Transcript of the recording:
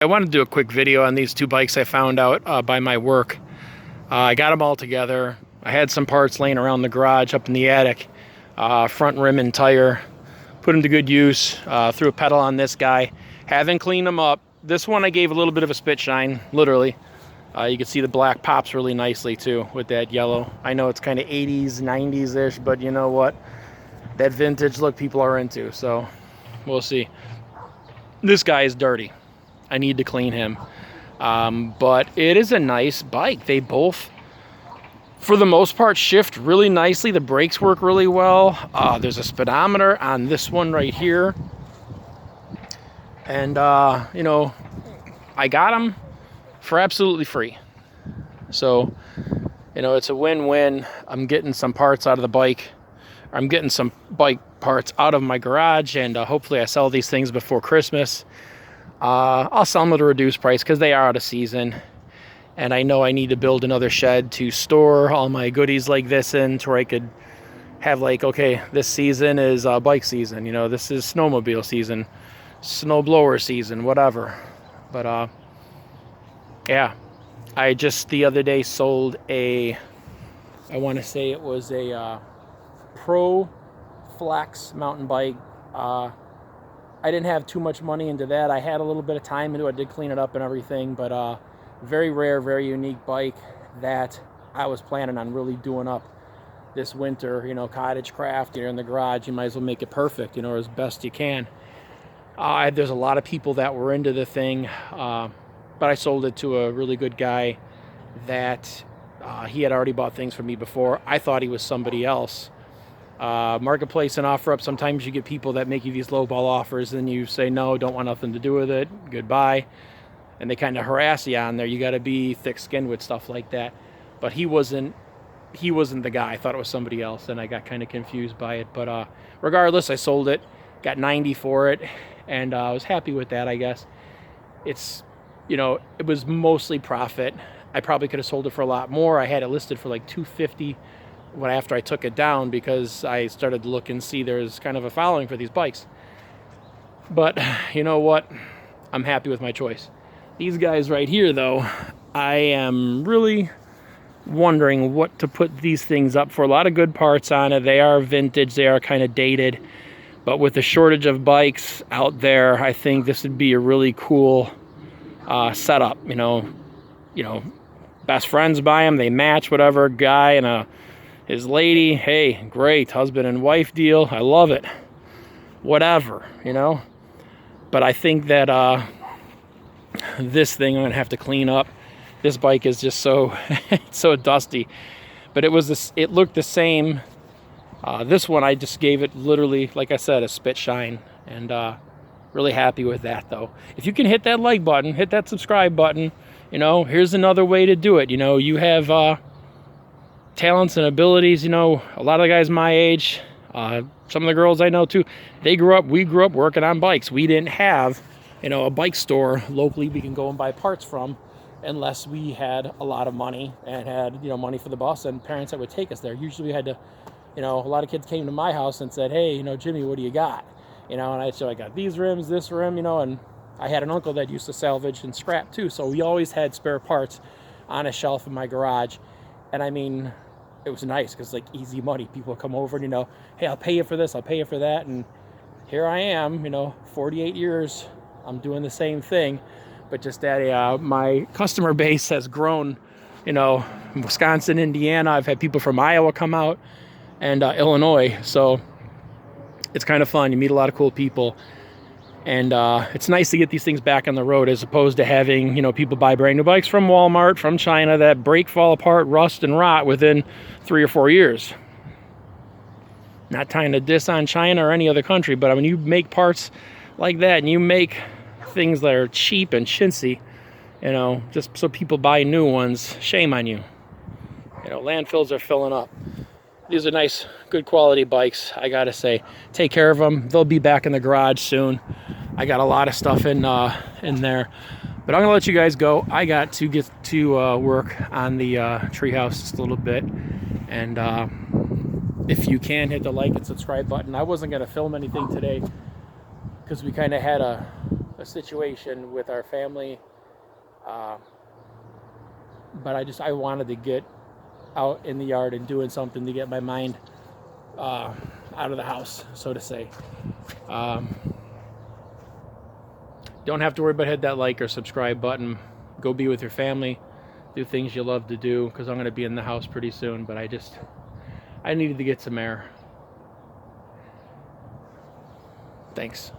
I wanted to do a quick video on these two bikes I found out by my work. I got them all together. I had some parts laying around the garage up in the attic. Front rim and tire. Put them to good use. Threw a pedal on this guy. Haven't cleaned them up. This one I gave a little bit of a spit shine, literally. You can see the black pops really nicely too with that yellow. I know it's kind of 80s, 90s-ish, but you know what? That vintage look people are into, so we'll see. This guy is dirty. I need to clean him. But it is a nice bike. They both, for the most part, shift really nicely. The brakes work really well. There's a speedometer on this one right here. And, you know, I got them for absolutely free. So, you know, it's a win-win. I'm getting some parts out of the bike. I'm getting some bike parts out of my garage, and hopefully I sell these things before Christmas. I'll sell them at a reduced price because they are out of season, and I know I need to build another shed to store all my goodies like this in, to where I could have, like, okay, this season is bike season, you know, this is snowmobile season, snowblower season, whatever. But yeah, I just the other day sold I want to say it was a Pro Flex mountain bike. I didn't have too much money into that. I had a little bit of time into it. I did clean it up and everything, but very rare, very unique bike that I was planning on really doing up this winter. You know, cottage craft, you're in the garage, you might as well make it perfect, you know, as best you can. There's a lot of people that were into the thing, but I sold it to a really good guy that he had already bought things from me before. I thought he was somebody else. Marketplace and OfferUp, sometimes you get people that make you these lowball offers, and you say no, don't want nothing to do with it, goodbye, and they kind of harass you on there. You got to be thick-skinned with stuff like that. But he wasn't the guy. I thought it was somebody else, and I got kind of confused by it. But regardless, I sold it, got 90 for it, and I was happy with that, I guess. It's, you know, it was mostly profit. I probably could have sold it for a lot more. I had it listed for like $250 after I took it down, because I started to look and see there's kind of a following for these bikes. But you know what? I'm happy with my choice. These guys right here, though, I am really wondering what to put these things up for. A lot of good parts on it. They are vintage. They are kind of dated. But with the shortage of bikes out there, I think this would be a really cool setup. You know, best friends buy them. They match, whatever. Guy and his lady, hey, great, husband and wife deal. I love it. Whatever, you know. But I think that this thing I'm gonna have to clean up. This bike is just so so dusty. But it looked the same. This one I just gave it, literally, like I said, a spit shine, and really happy with that, though. If you can hit that like button, hit that subscribe button, you know, here's another way to do it. You know, you have talents and abilities. You know, a lot of the guys my age, some of the girls I know too, we grew up working on bikes. We didn't have, you know, a bike store locally we can go and buy parts from, unless we had a lot of money and had, you know, money for the bus and parents that would take us there. Usually we had to, you know, a lot of kids came to my house and said, hey, you know, Jimmy, what do you got? You know, and I'd say, I got these rims, this rim, you know, and I had an uncle that used to salvage and scrap too, so we always had spare parts on a shelf in my garage. And I mean, it was nice because, like, easy money. People come over and, you know, hey, I'll pay you for this, I'll pay you for that. And here I am, you know, 48 years, I'm doing the same thing. But just that my customer base has grown, you know, in Wisconsin, Indiana. I've had people from Iowa come out, and Illinois. So it's kind of fun. You meet a lot of cool people. And it's nice to get these things back on the road, as opposed to having, you know, people buy brand new bikes from Walmart, from China, that break, fall apart, rust, and rot within 3 or 4 years. Not trying to diss on China or any other country, but I mean, you make parts like that, and you make things that are cheap and chintzy, you know, just so people buy new ones, shame on you. You know, landfills are filling up. These are nice, good quality bikes, I gotta say. Take care of them. They'll be back in the garage soon. I got a lot of stuff in there. But I'm gonna let you guys go. I got to get to work on the treehouse just a little bit. And if you can, hit the like and subscribe button. I wasn't gonna film anything today because we kind of had a a situation with our family. But I wanted to get out in the yard and doing something to get my mind out of the house, so to say. Don't have to worry about hitting that like or subscribe button. Go be with your family, do things you love to do, because I'm going to be in the house pretty soon. But I needed to get some air. Thanks.